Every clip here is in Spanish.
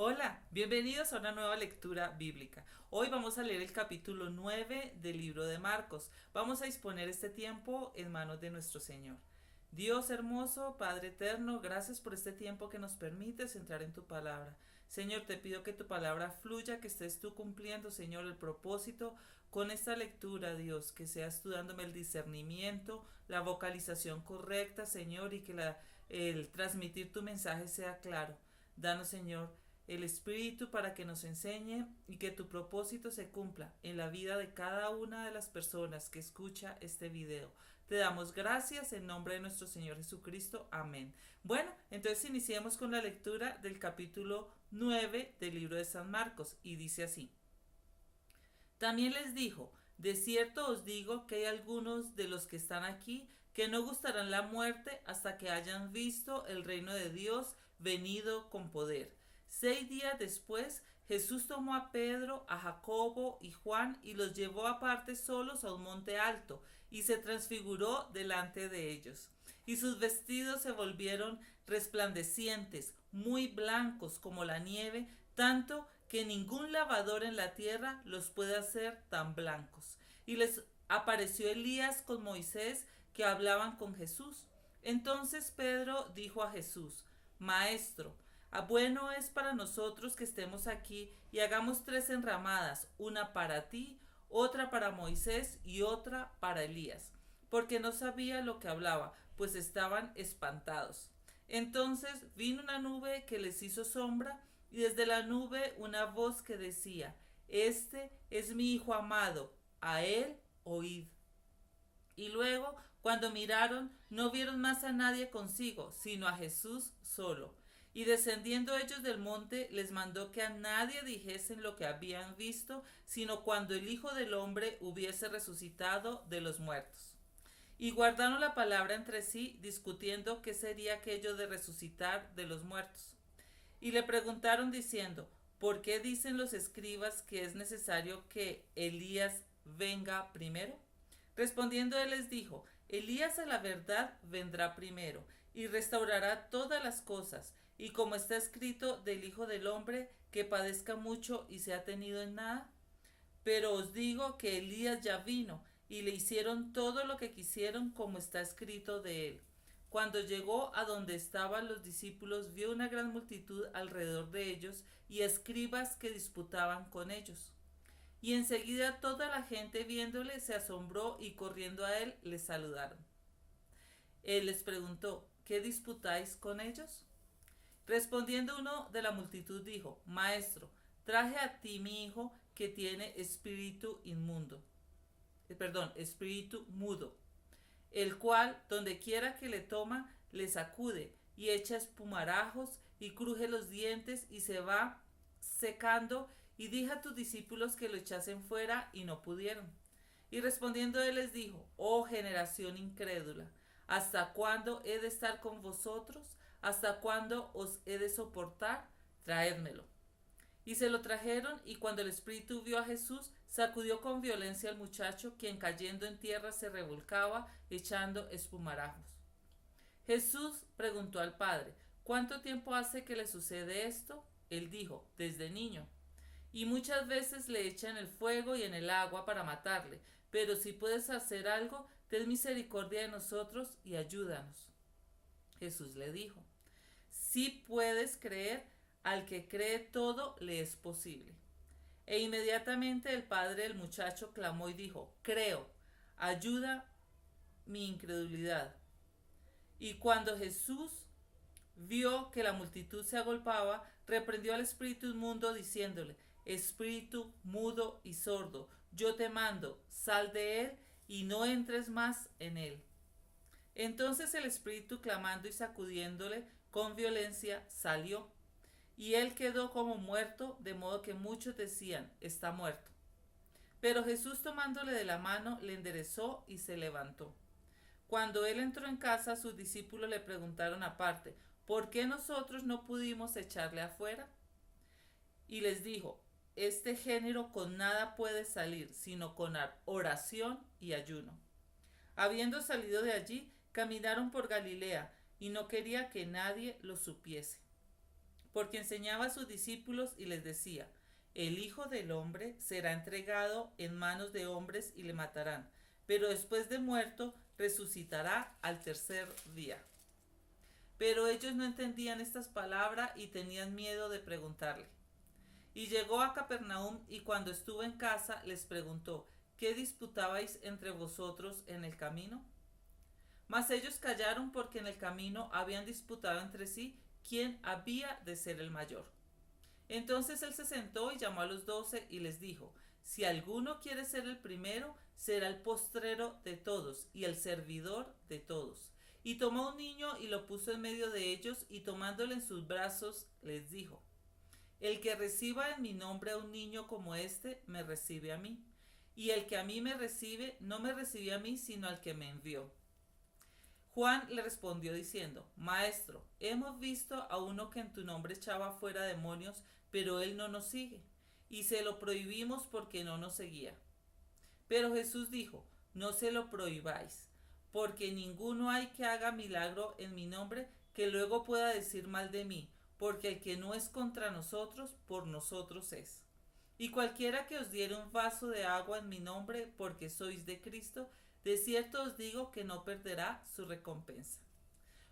Hola, bienvenidos a una nueva lectura bíblica. Hoy vamos a leer el capítulo 9 del libro de Marcos. Vamos a disponer este tiempo en manos de nuestro Señor. Dios hermoso, Padre eterno, gracias por este tiempo que nos permites entrar en tu palabra. Señor, te pido que tu palabra fluya, que estés tú cumpliendo, Señor, el propósito con esta lectura, Dios, que seas tú dándome el discernimiento, la vocalización correcta, Señor, y que el transmitir tu mensaje sea claro. Danos, Señor, el Espíritu para que nos enseñe y que tu propósito se cumpla en la vida de cada una de las personas que escucha este video. Te damos gracias en nombre de nuestro Señor Jesucristo. Amén. Bueno, entonces iniciemos con la lectura del capítulo 9 del libro de San Marcos y dice así. También les dijo, de cierto os digo que hay algunos de los que están aquí que no gustarán la muerte hasta que hayan visto el reino de Dios venido con poder. 6 días después, Jesús tomó a Pedro, a Jacobo y Juan y los llevó aparte solos a un monte alto y se transfiguró delante de ellos. Y sus vestidos se volvieron resplandecientes, muy blancos como la nieve, tanto que ningún lavador en la tierra los puede hacer tan blancos. Y les apareció Elías con Moisés que hablaban con Jesús. Entonces Pedro dijo a Jesús, Maestro, bueno es para nosotros que estemos aquí y hagamos 3 enramadas, una para ti, otra para Moisés y otra para Elías, porque no sabía lo que hablaba, pues estaban espantados. Entonces vino una nube que les hizo sombra y desde la nube una voz que decía, Este es mi Hijo amado, a él oíd. Y luego, cuando miraron, no vieron más a nadie consigo, sino a Jesús solo. Y descendiendo ellos del monte, les mandó que a nadie dijesen lo que habían visto, sino cuando el Hijo del Hombre hubiese resucitado de los muertos. Y guardaron la palabra entre sí, discutiendo qué sería aquello de resucitar de los muertos. Y le preguntaron diciendo, ¿por qué dicen los escribas que es necesario que Elías venga primero? Respondiendo él les dijo, Elías a la verdad vendrá primero y restaurará todas las cosas, y como está escrito del Hijo del Hombre, que padezca mucho y sea tenido en nada. Pero os digo que Elías ya vino, y le hicieron todo lo que quisieron como está escrito de él. Cuando llegó a donde estaban los discípulos, vio una gran multitud alrededor de ellos y escribas que disputaban con ellos. Y enseguida toda la gente viéndole se asombró y corriendo a él le saludaron. Él les preguntó, ¿qué disputáis con ellos? Respondiendo uno de la multitud dijo, Maestro, traje a ti mi hijo que tiene espíritu inmundo, espíritu mudo, el cual, donde quiera que le toma, le sacude y echa espumarajos y cruje los dientes y se va secando, y dije a tus discípulos que lo echasen fuera y no pudieron. Y respondiendo él les dijo, oh generación incrédula, ¿hasta cuándo he de estar con vosotros? ¿Hasta cuándo os he de soportar? Traédmelo. Y se lo trajeron, y cuando el espíritu vio a Jesús, sacudió con violencia al muchacho, quien cayendo en tierra se revolcaba, echando espumarajos. Jesús preguntó al padre, ¿cuánto tiempo hace que le sucede esto? Él dijo, desde niño. Y muchas veces le echan el fuego y en el agua para matarle, pero si puedes hacer algo, ten misericordia de nosotros y ayúdanos. Jesús le dijo, si puedes creer, al que cree todo le es posible. E inmediatamente el padre del muchacho clamó y dijo, creo, ayuda mi incredulidad. Y cuando Jesús vio que la multitud se agolpaba, reprendió al espíritu inmundo diciéndole, espíritu mudo y sordo, yo te mando, sal de él y no entres más en él. Entonces el espíritu, clamando y sacudiéndole con violencia, salió, y él quedó como muerto, de modo que muchos decían, está muerto. Pero Jesús, tomándole de la mano, le enderezó y se levantó. Cuando él entró en casa, sus discípulos le preguntaron aparte, ¿por qué nosotros no pudimos echarle afuera? Y les dijo, este género con nada puede salir, sino con oración y ayuno. Habiendo salido de allí, caminaron por Galilea, y no quería que nadie lo supiese. porque enseñaba a sus discípulos y les decía: el Hijo del Hombre será entregado en manos de hombres y le matarán, pero después de muerto resucitará al tercer día. Pero ellos no entendían estas palabras y tenían miedo de preguntarle. Y llegó a Capernaum, y cuando estuvo en casa les preguntó: ¿qué disputabais entre vosotros en el camino? Mas ellos callaron, porque en el camino habían disputado entre sí quién había de ser el mayor. Entonces él se sentó y llamó a los 12 y les dijo: si alguno quiere ser el primero, será el postrero de todos y el servidor de todos. Y tomó un niño y lo puso en medio de ellos, y tomándole en sus brazos les dijo: el que reciba en mi nombre a un niño como este, me recibe a mí. Y el que a mí me recibe, no me recibe a mí, sino al que me envió. Juan le respondió diciendo: Maestro, hemos visto a uno que en tu nombre echaba fuera demonios, pero él no nos sigue, y se lo prohibimos porque no nos seguía. Pero Jesús dijo: no se lo prohibáis, porque ninguno hay que haga milagro en mi nombre que luego pueda decir mal de mí, porque el que no es contra nosotros, por nosotros es. Y cualquiera que os diere un vaso de agua en mi nombre, porque sois de Cristo, de cierto os digo que no perderá su recompensa.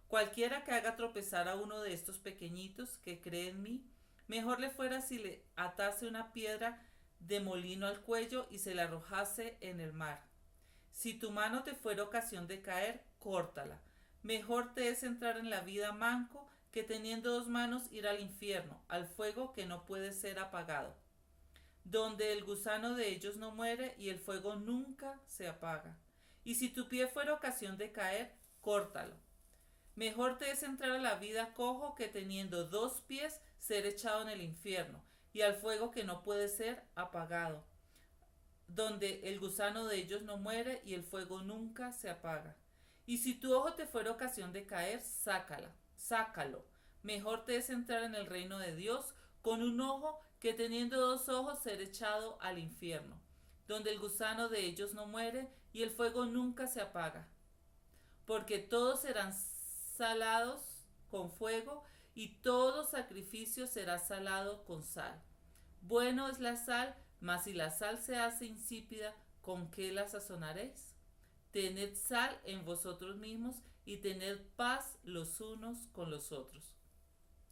Cualquiera que haga tropezar a uno de estos pequeñitos que cree en mí, mejor le fuera si le atase una piedra de molino al cuello y se la arrojase en el mar. Si tu mano te fuera ocasión de caer, córtala. Mejor te es entrar en la vida manco que teniendo dos manos ir al infierno, al fuego que no puede ser apagado, donde el gusano de ellos no muere y el fuego nunca se apaga. Y si tu pie fuera ocasión de caer, córtalo. Mejor te es entrar a la vida cojo que teniendo dos pies ser echado en el infierno y al fuego que no puede ser apagado, donde el gusano de ellos no muere y el fuego nunca se apaga. Y si tu ojo te fuera ocasión de caer, sácalo. Mejor te es entrar en el reino de Dios con un ojo que teniendo dos ojos ser echado al infierno, donde el gusano de ellos no muere y el fuego nunca se apaga. Porque todos serán salados con fuego, y todo sacrificio será salado con sal. Bueno es la sal, mas si la sal se hace insípida, ¿con qué la sazonaréis? Tened sal en vosotros mismos y tened paz los unos con los otros.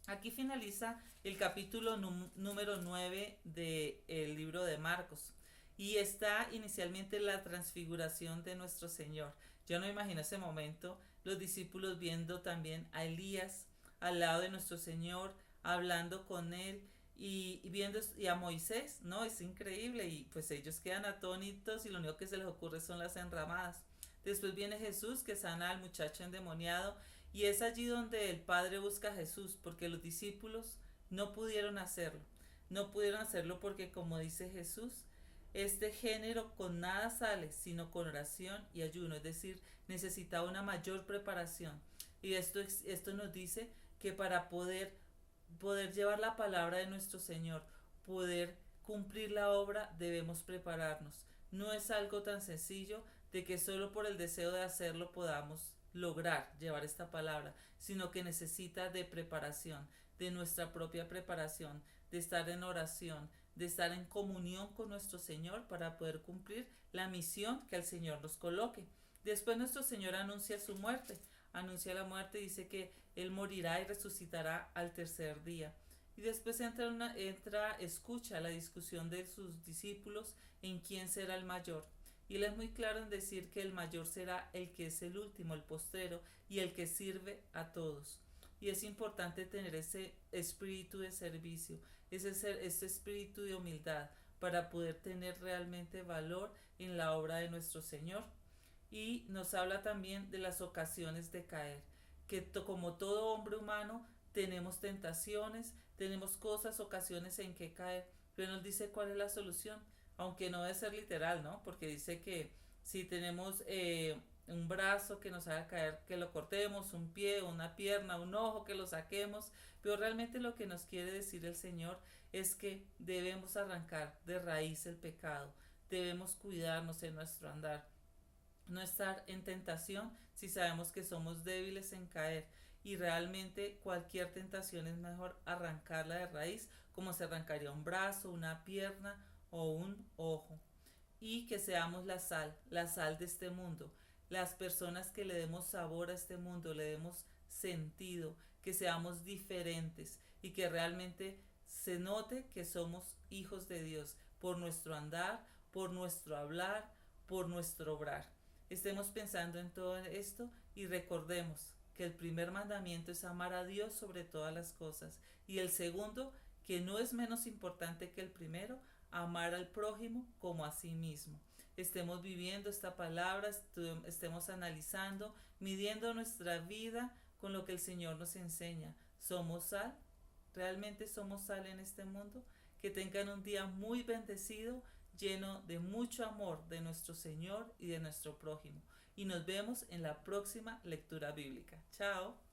Aquí finaliza el capítulo número 9 del libro de Marcos. Y está inicialmente la transfiguración de nuestro Señor. Yo no me imagino ese momento, los discípulos viendo también a Elías al lado de nuestro Señor, hablando con él y viendo y a Moisés, ¿no? Es increíble, y pues ellos quedan atónitos y lo único que se les ocurre son las enramadas. Después viene Jesús, que sana al muchacho endemoniado, y es allí donde el Padre busca a Jesús, porque los discípulos no pudieron hacerlo. No pudieron hacerlo porque, como dice Jesús, este género con nada sale, sino con oración y ayuno, es decir, necesitaba una mayor preparación. Y esto nos dice que para poder llevar la palabra de nuestro Señor, poder cumplir la obra, debemos prepararnos. No es algo tan sencillo de que solo por el deseo de hacerlo podamos lograr llevar esta palabra, sino que necesita de preparación, de nuestra propia preparación, de estar en oración, de estar en comunión con nuestro Señor para poder cumplir la misión que el Señor nos coloque. Después nuestro Señor anuncia su muerte, anuncia la muerte, dice que Él morirá y resucitará al tercer día. Y después escucha la discusión de sus discípulos en quién será el mayor. Y Él es muy claro en decir que el mayor será el que es el último, el postrero, y el que sirve a todos. Y es importante tener ese espíritu de servicio, ese espíritu de humildad, para poder tener realmente valor en la obra de nuestro Señor. Y nos habla también de las ocasiones de caer, que como todo hombre humano tenemos tentaciones, tenemos cosas, ocasiones en que caer, pero nos dice cuál es la solución, aunque no debe ser literal, ¿no? Porque dice que si tenemos un brazo que nos haga caer, que lo cortemos, un pie, una pierna, un ojo, que lo saquemos, pero realmente lo que nos quiere decir el Señor es que debemos arrancar de raíz el pecado, debemos cuidarnos en nuestro andar, no estar en tentación si sabemos que somos débiles en caer. y realmente cualquier tentación es mejor arrancarla de raíz, como se arrancaría un brazo, una pierna o un ojo. Y que seamos la sal de este mundo, las personas que le demos sabor a este mundo, le demos sentido, que seamos diferentes y que realmente se note que somos hijos de Dios por nuestro andar, por nuestro hablar, por nuestro obrar. Estemos pensando en todo esto y recordemos que el primer mandamiento es amar a Dios sobre todas las cosas y el segundo, que no es menos importante que el primero, amar al prójimo como a sí mismo. Estemos viviendo esta palabra, estemos analizando, midiendo nuestra vida con lo que el Señor nos enseña. ¿Somos sal? ¿Realmente somos sal en este mundo? Que tengan un día muy bendecido, lleno de mucho amor de nuestro Señor y de nuestro prójimo. Y nos vemos en la próxima lectura bíblica. Chao.